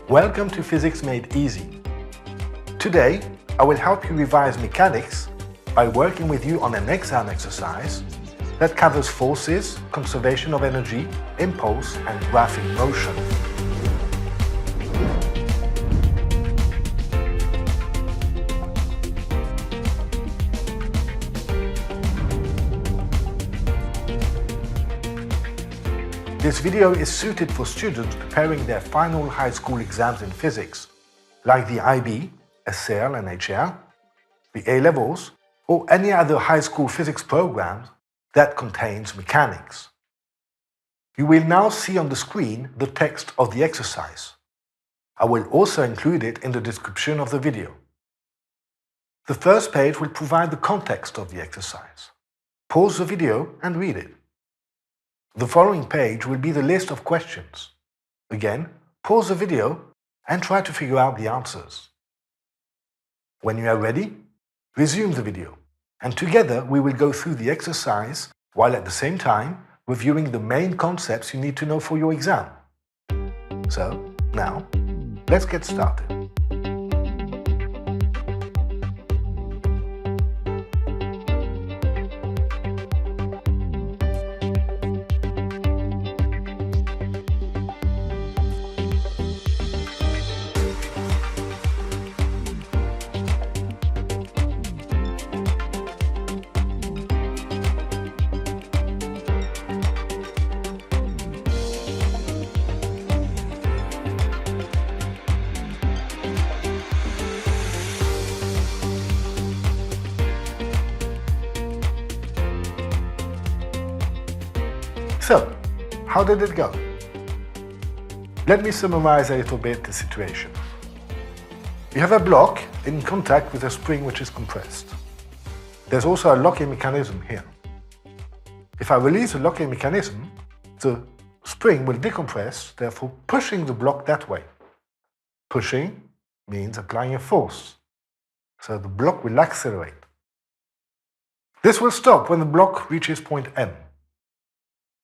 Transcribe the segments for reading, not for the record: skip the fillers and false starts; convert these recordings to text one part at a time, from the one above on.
Welcome to Physics Made Easy. Today, I will help you revise mechanics by working with you on an exam exercise that covers forces, conservation of energy, impulse, and graphing motion. This video is suited for students preparing their final high school exams in physics, like the IB, SL and HL, the A-levels, or any other high school physics program that contains mechanics. You will now see on the screen the text of the exercise. I will also include it in the description of the video. The first page will provide the context of the exercise. Pause the video and read it. The following page will be the list of questions. Again, pause the video and try to figure out the answers. When you are ready, resume the video, and together we will go through the exercise while at the same time reviewing the main concepts you need to know for your exam. So, now, let's get started. So, how did it go? Let me summarize a little bit the situation. You have a block in contact with a spring which is compressed. There's also a locking mechanism here. If I release the locking mechanism, the spring will decompress, therefore pushing the block that way. Pushing means applying a force, so the block will accelerate. This will stop when the block reaches point M.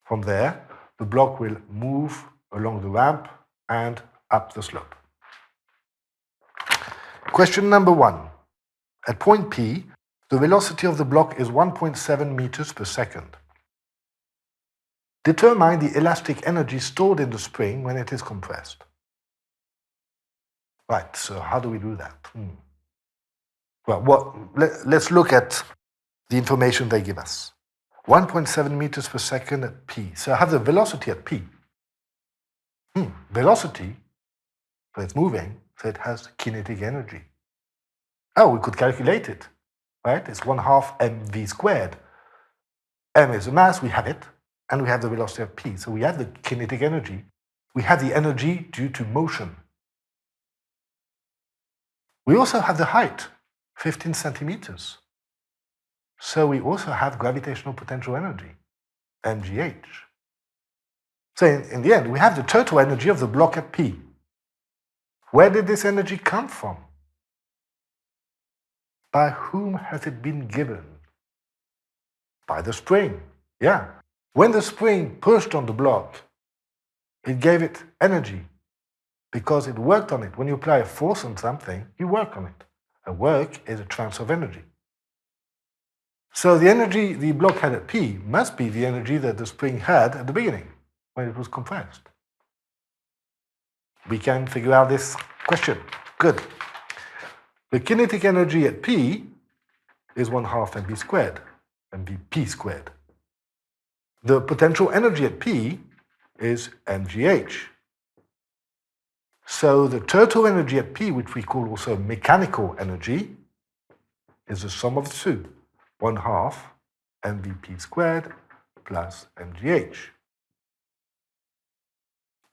From there, the block will move along the ramp and up the slope. Question number 1. At point P, the velocity of the block is 1.7 meters per second. Determine the elastic energy stored in the spring when it is compressed. Right, so how do we do that? Well, let's look at the information they give us. 1.7 meters per second at P. So I have the velocity at P. Velocity, so it's moving, so it has kinetic energy. Oh, we could calculate it, right? It's 1/2 mv squared. M is the mass, we have it, and we have the velocity at P. So we have the kinetic energy. We have the energy due to motion. We also have the height, 15 centimeters. So we also have gravitational potential energy, mgh. So in the end, we have the total energy of the block at P. Where did this energy come from? By whom has it been given? By the spring, yeah. When the spring pushed on the block, it gave it energy because it worked on it. When you apply a force on something, you work on it. A work is a transfer of energy. So the energy the block had at P must be the energy that the spring had at the beginning, when it was compressed. We can figure out this question. Good. The kinetic energy at P is 1/2 mv squared, mvp squared. The potential energy at P is mgh. So the total energy at P, which we call also mechanical energy, is the sum of the two. 1/2 mvp squared plus mgh.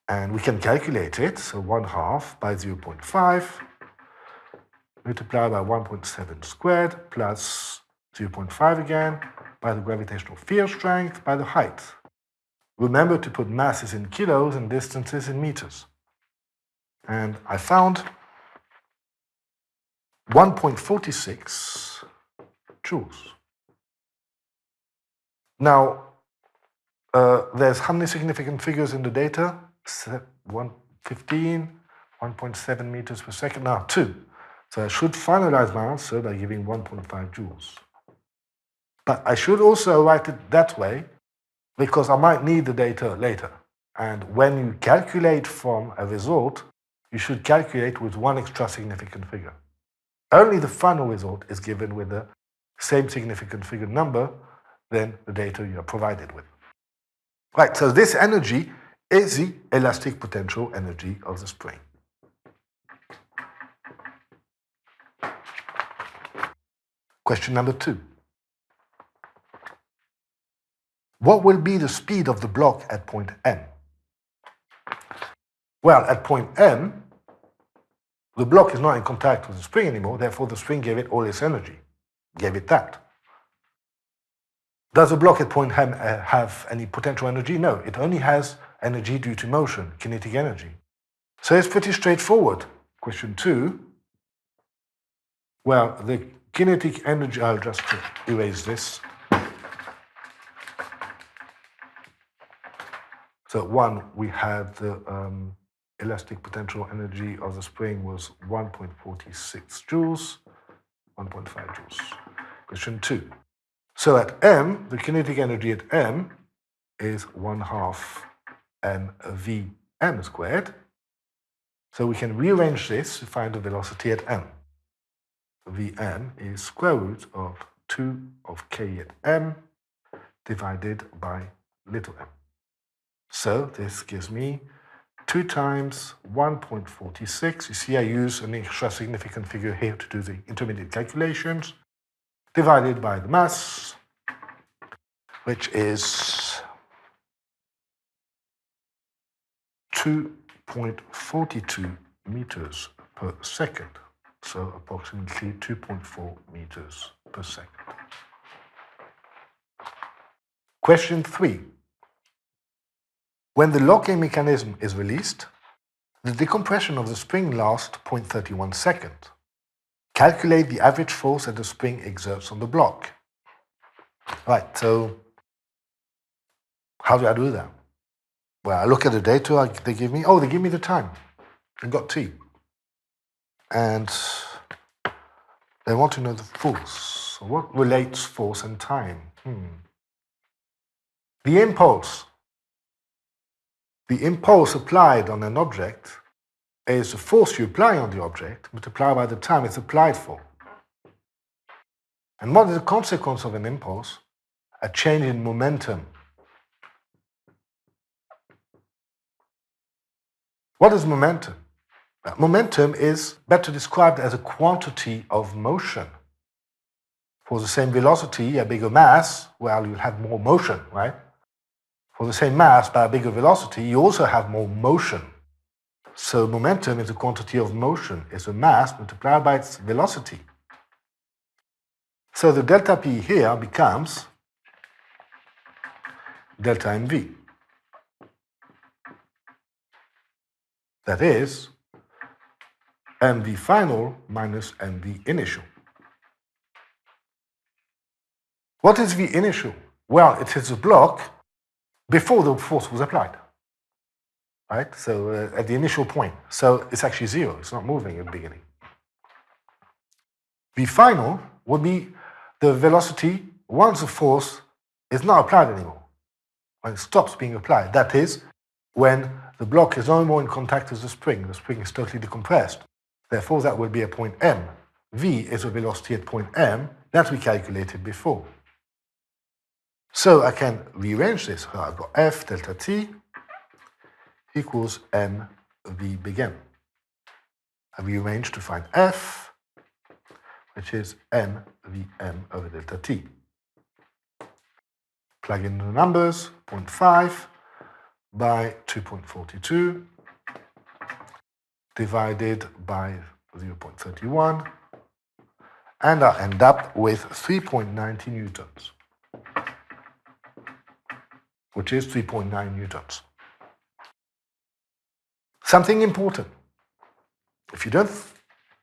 And we can calculate it, so 1/2 by 0.5 multiplied by 1.7 squared plus 0.5 again by the gravitational field strength by the height. Remember to put masses in kilos and distances in meters. And I found 1.46 joules. Now, there's how many significant figures in the data? 115, 1.7 meters per second, now 2. So I should finalize my answer by giving 1.5 joules. But I should also write it that way because I might need the data later. And when you calculate from a result, you should calculate with one extra significant figure. Only the final result is given with the same significant figure number than the data you are provided with. Right, so this energy is the elastic potential energy of the spring. Question number 2. What will be the speed of the block at point M? Well, at point M, the block is not in contact with the spring anymore, therefore the spring gave it all its energy, gave it that. Does the block at point M have any potential energy? No, it only has energy due to motion, kinetic energy. So it's pretty straightforward. Question 2. Well, the kinetic energy, I'll just erase this. So 1, we had the elastic potential energy of the spring was 1.46 joules, 1.5 joules. Question 2. So at M, the kinetic energy at M is 1/2 mvm squared. So we can rearrange this to find the velocity at M. Vm is square root of 2 of k at M divided by little m. So this gives me 2 times 1.46. You see, I use an extra significant figure here to do the intermediate calculations, divided by the mass, which is 2.42 meters per second. So approximately 2.4 meters per second. Question 3. When the locking mechanism is released, the decompression of the spring lasts 0.31 seconds. Calculate the average force that the spring exerts on the block. Right, so how do I do that? Well, I look at the data they give me. Oh, they give me the time. I got T. And they want to know the force. So what relates force and time? The impulse. The impulse applied on an object is the force you apply on the object multiplied by the time it's applied for. And what is the consequence of an impulse? A change in momentum. What is momentum? Momentum is better described as a quantity of motion. For the same velocity, a bigger mass, well, you'll have more motion, right? For the same mass by a bigger velocity, you also have more motion. So momentum is a quantity of motion. It's a mass multiplied by its velocity. So the delta P here becomes delta mv. That is mv final minus mv initial. What is V initial? Well, it is a block before the force was applied, right? So at the initial point. So it's actually 0. It's not moving at the beginning. V final would be the velocity once the force is not applied anymore, when it stops being applied. That is, when the block is no more in contact with the spring is totally decompressed. Therefore, that will be at point M. V is the velocity at point M that we calculated before. So I can rearrange this. So I've got F delta T equals mv big M. I rearrange to find F, which is mvm over delta T. Plug in the numbers, 0.5 by 2.42 divided by 0.31, and I end up with 3.90 newtons, which is 3.9 newtons. Something important. If you don't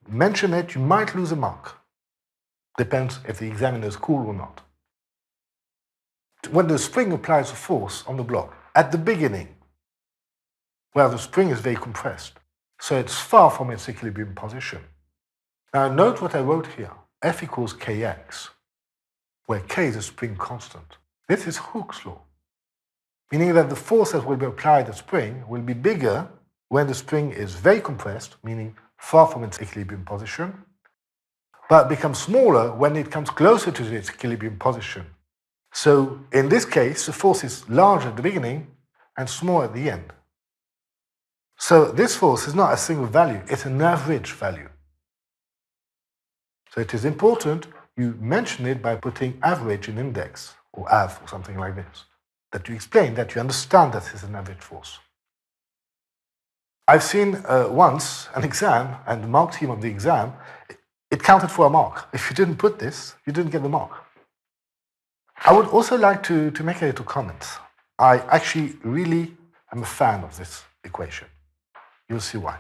mention it, you might lose a mark. Depends if the examiner is cool or not. When the spring applies a force on the block, at the beginning, well, the spring is very compressed. So it's far from its equilibrium position. Now note what I wrote here, F equals kx, where k is a spring constant. This is Hooke's law, meaning that the force that will be applied to the spring will be bigger when the spring is very compressed, meaning far from its equilibrium position, but becomes smaller when it comes closer to its equilibrium position. So in this case, the force is large at the beginning and small at the end. So this force is not a single value, it's an average value. So it is important you mention it by putting average in index, or av, or something like this, that you explain, that you understand that this is an average force. I've seen once an exam, and the mark scheme of the exam, it counted for a mark. If you didn't put this, you didn't get the mark. I would also like to make a little comment. I actually really am a fan of this equation. You'll see why.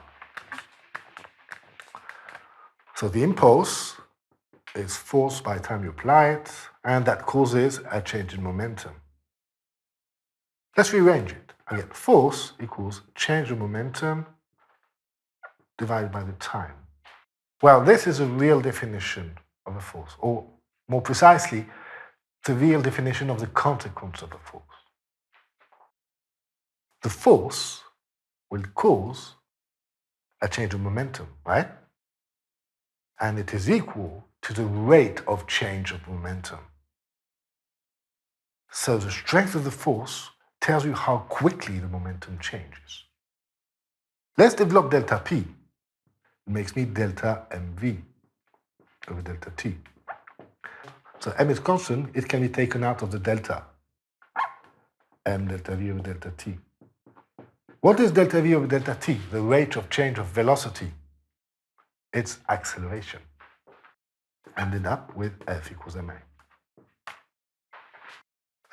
So the impulse is force by the time you apply it, and that causes a change in momentum. Let's rearrange it. I get force equals change in momentum divided by the time. Well, this is a real definition of a force, or more precisely, the real definition of the consequence of a force. The force will cause a change of momentum, right? And it is equal to the rate of change of momentum. So the strength of the force tells you how quickly the momentum changes. Let's develop delta P. It makes me delta mv over delta t. So m is constant, it can be taken out of the delta. M delta v over delta t. What is delta v over delta t? The rate of change of velocity. It's acceleration. Ended up with F equals ma.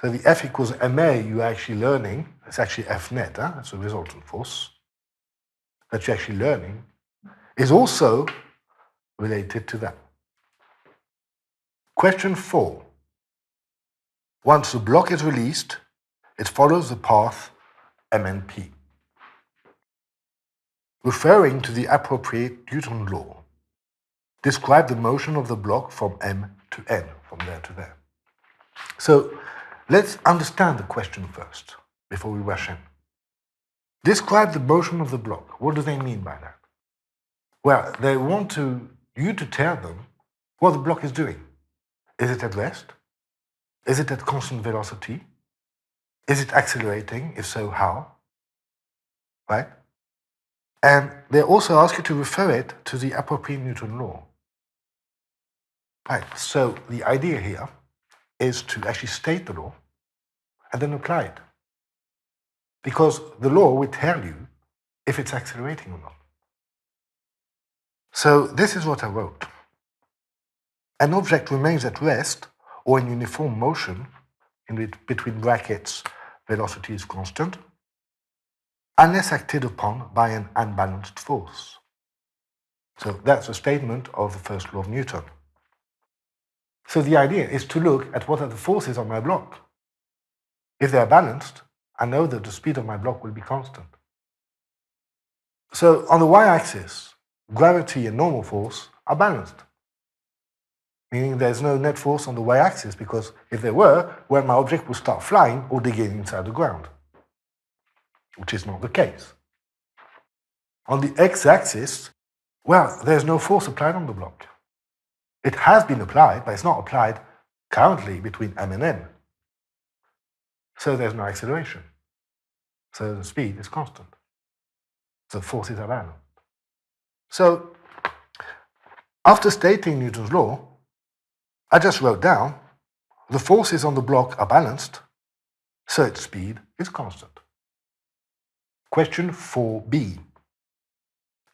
So the F equals ma you're actually learning, it's actually F net, that's a resultant force that you're actually learning, is also related to that. Question 4. Once the block is released, it follows the path MNP. Referring to the appropriate Newton law, describe the motion of the block from M to N, from there to there. So let's understand the question first, before we rush in. Describe the motion of the block. What do they mean by that? Well, they want you to tell them what the block is doing. Is it at rest? Is it at constant velocity? Is it accelerating? If so, how? Right? And they also ask you to refer it to the appropriate Newton law. Right, so the idea here is to actually state the law and then apply it. Because the law will tell you if it's accelerating or not. So this is what I wrote. An object remains at rest or in uniform motion, between brackets, velocity is constant, unless acted upon by an unbalanced force. So that's a statement of the first law of Newton. So the idea is to look at what are the forces on my block. If they are balanced, I know that the speed of my block will be constant. So on the y-axis, gravity and normal force are balanced. Meaning there's no net force on the y-axis, because if there were, well, my object would start flying or digging inside the ground, which is not the case. On the x-axis, well, there's no force applied on the block. It has been applied, but it's not applied currently between m and n. So there's no acceleration. So the speed is constant. So forces are balanced. So after stating Newton's law, I just wrote down the forces on the block are balanced, so its speed is constant. Question 4b.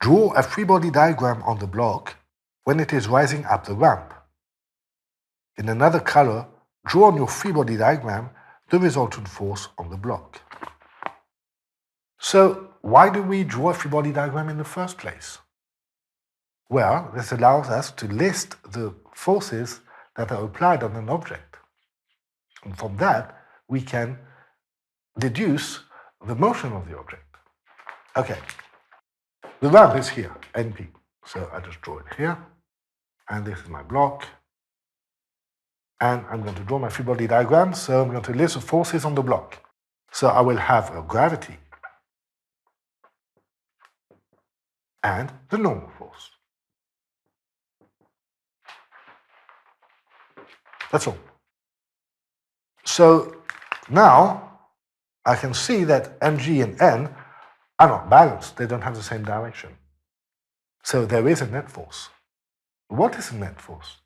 Draw a free body diagram on the block when it is rising up the ramp. In another color, draw on your free body diagram the resultant force on the block. So why do we draw a free body diagram in the first place? Well, this allows us to list the forces that are applied on an object. And from that, we can deduce the motion of the object. Okay. The ramp is here, NP. So I just draw it here. And this is my block. And I'm going to draw my Freebody diagram. So I'm going to list the forces on the block. So I will have a gravity and the normal force. That's all. So now I can see that mg and n are not balanced. They don't have the same direction. So there is a net force. What is a net force?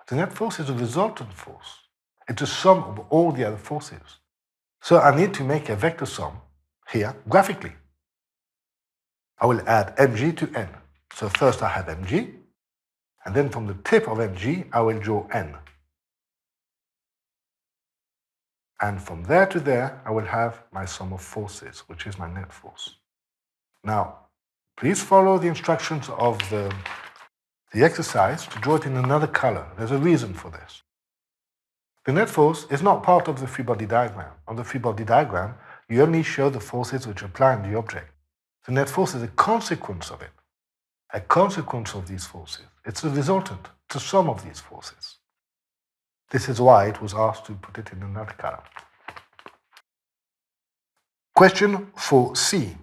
The net force is a resultant force. It's a sum of all the other forces. So I need to make a vector sum here graphically. I will add mg to n. So first I have mg, and then from the tip of mg I will draw n. And from there to there I will have my sum of forces, which is my net force. Now, please follow the instructions of the exercise to draw it in another color. There's a reason for this. The net force is not part of the Freebody diagram. On the Freebody diagram, you only show the forces which apply on the object. The net force is a consequence of it, a consequence of these forces. It's a resultant, it's a sum of these forces. This is why it was asked to put it in another color. Question 4c.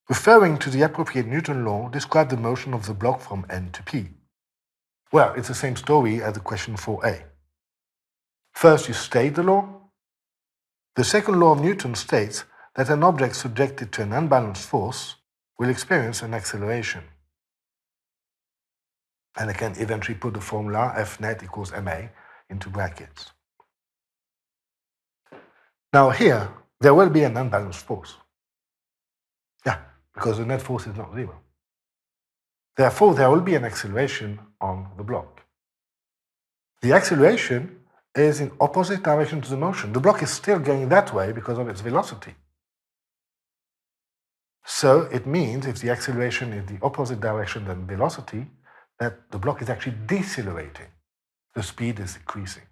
Referring to the appropriate Newton law, describe the motion of the block from N to P. Well, it's the same story as the question 4a. First, you state the law. The second law of Newton states that an object subjected to an unbalanced force will experience an acceleration. And I can eventually put the formula F net equals ma into brackets. Now here, there will be an unbalanced force. Yeah, because the net force is not zero. Therefore, there will be an acceleration on the block. The acceleration is in opposite direction to the motion. The block is still going that way because of its velocity. So it means if the acceleration is the opposite direction than velocity, that the block is actually decelerating. The speed is decreasing.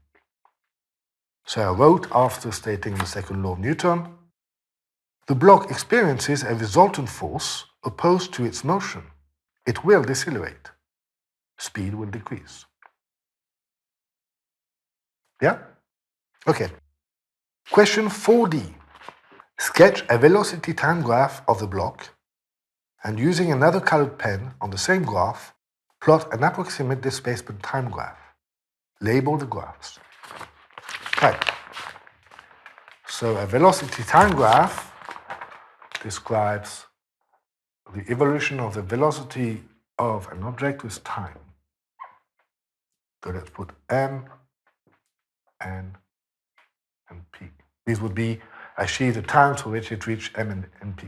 So I wrote, after stating the second law of Newton, the block experiences a resultant force opposed to its motion. It will decelerate. Speed will decrease. Yeah? Okay. Question 4d. Sketch a velocity time graph of the block and using another colored pen on the same graph, plot an approximate displacement time graph. Label the graphs. Right. So a velocity time graph describes the evolution of the velocity of an object with time. So let's put m, n, and p. These would be actually the times for which it reached m and p.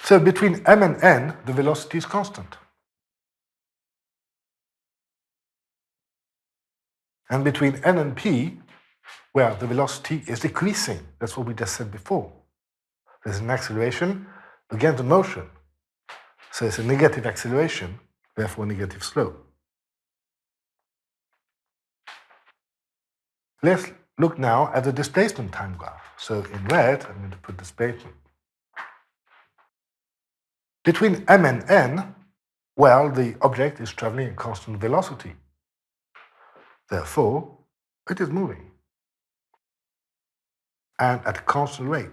So between m and n, the velocity is constant. And between n and p, well, the velocity is decreasing. That's what we just said before. There's an acceleration against the motion. So it's a negative acceleration, therefore negative slope. Let's look now at the displacement time graph. So in red, I'm going to put displacement. Between m and n, well, the object is traveling at constant velocity. Therefore, it is moving. And at a constant rate.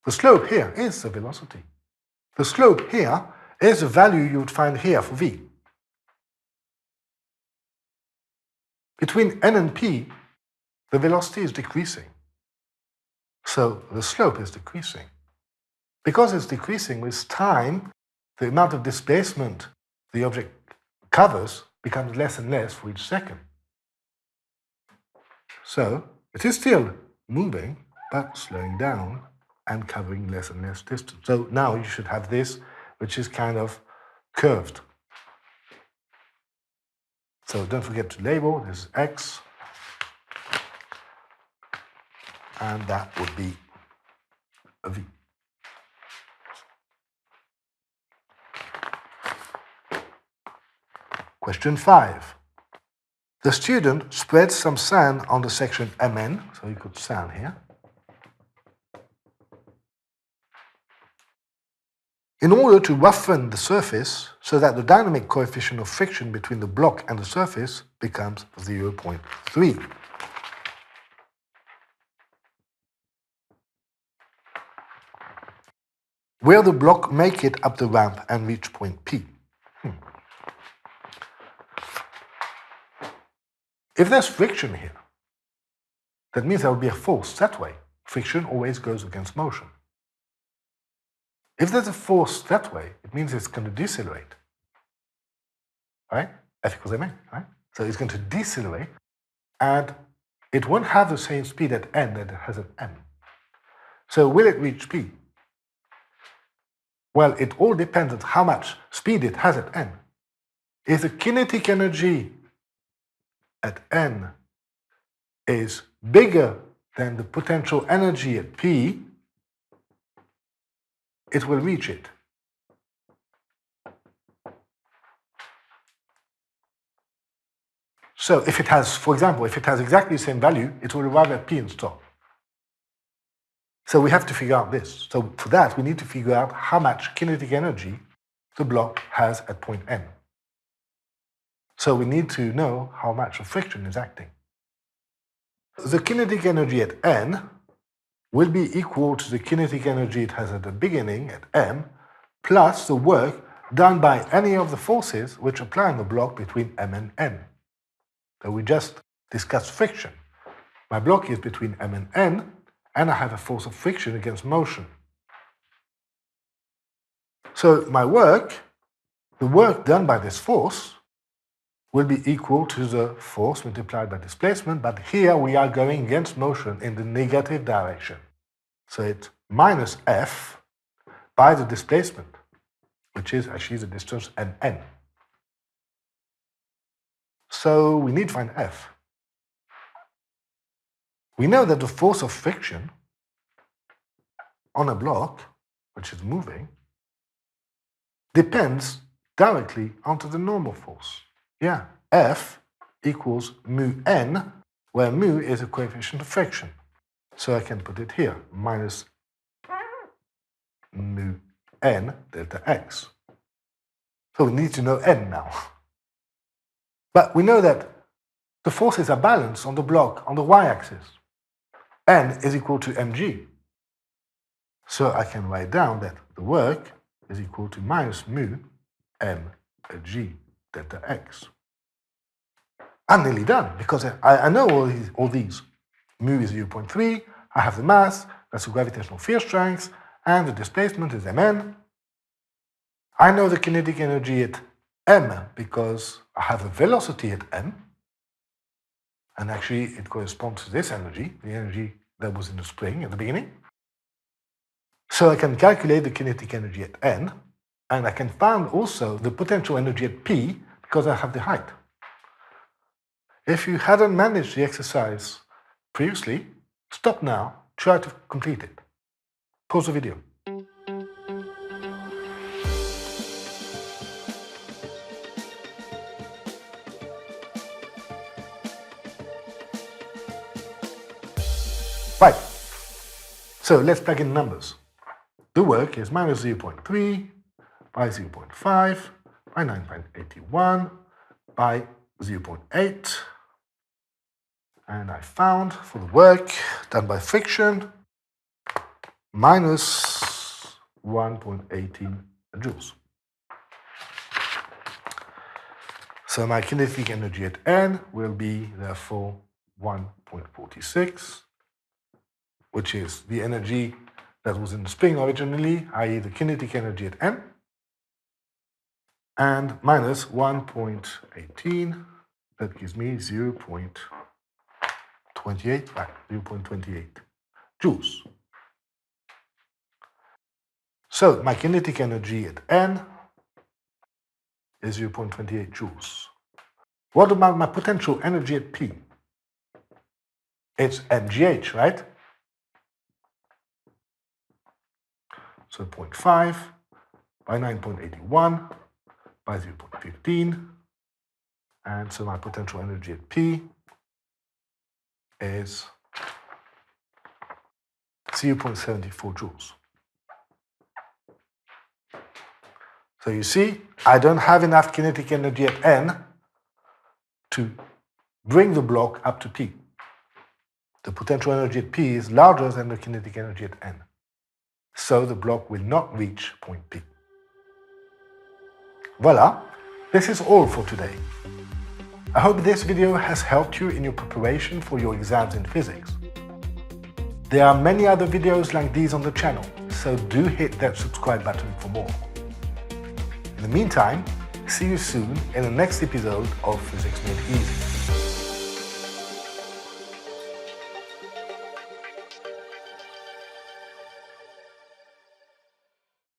The slope here is the velocity. The slope here is the value you would find here for v. Between n and p, the velocity is decreasing. So the slope is decreasing. Because it's decreasing with time, the amount of displacement the object covers becomes less and less for each second. So it is still moving, but slowing down and covering less and less distance. So now you should have this, which is kind of curved. So don't forget to label, this is x, and that would be a v. Question 5. The student spreads some sand on the section MN, so you could sand here. in order to roughen the surface so that the dynamic coefficient of friction between the block and the surface becomes 0.3. Will the block make it up the ramp and reach point P? If there's friction here, that means there will be a force that way. Friction always goes against motion. If there's a force that way, it means it's going to decelerate. Right? F equals ma, right? So it's going to decelerate, and it won't have the same speed at n that it has at m. So will it reach P? Well, it all depends on how much speed it has at n. If the kinetic energy at n is bigger than the potential energy at P, it will reach it. So if it has, for example, if it has exactly the same value, it will arrive at P and stop. So we have to figure out this. So for that, we need to figure out how much kinetic energy the block has at point N. So we need to know how much of friction is acting. The kinetic energy at N will be equal to the kinetic energy it has at the beginning, at M, plus the work done by any of the forces which apply on the block between M and N. So we just discussed friction. My block is between M and N, and I have a force of friction against motion. So my work, the work done by this force, will be equal to the force multiplied by displacement, but here we are going against motion in the negative direction. So it's minus F by the displacement, which is actually the distance N. So we need to find F. We know that the force of friction on a block, which is moving, depends directly onto the normal force. Yeah, F equals mu n, where mu is a coefficient of friction. So I can put it here, minus mu n delta x. So we need to know n now. But we know that the forces are balanced on the block on the y-axis. N is equal to mg. So I can write down that the work is equal to minus mu mg delta x. I'm nearly done because I know all these. Mu is 0.3, I have the mass, that's the gravitational field strength, and the displacement is mn. I know the kinetic energy at m because I have a velocity at m, and actually it corresponds to this energy, the energy that was in the spring at the beginning. So I can calculate the kinetic energy at n, and I can find also the potential energy at p because I have the height. If you hadn't managed the exercise previously, stop now, try to complete it. Pause the video. Right, so let's plug in numbers. The work is minus 0.3 by 0.5 by 9.81 by 0.8. And I found for the work done by friction minus 1.18 joules. So my kinetic energy at n will be therefore 1.46, which is the energy that was in the spring originally, i.e. the kinetic energy at n, and minus 1.18, that gives me 0.28, right, 0.28 joules. So my kinetic energy at n is 0.28 joules. What about my potential energy at P? It's mgh, right? So 0.5 by 9.81 by 0.15. And so my potential energy at P is 0.74 joules. So you see, I don't have enough kinetic energy at n to bring the block up to P. The potential energy at P is larger than the kinetic energy at n. So the block will not reach point P. Voila, this is all for today. I hope this video has helped you in your preparation for your exams in physics. There are many other videos like these on the channel, so do hit that subscribe button for more. In the meantime, see you soon in the next episode of Physics Made Easy.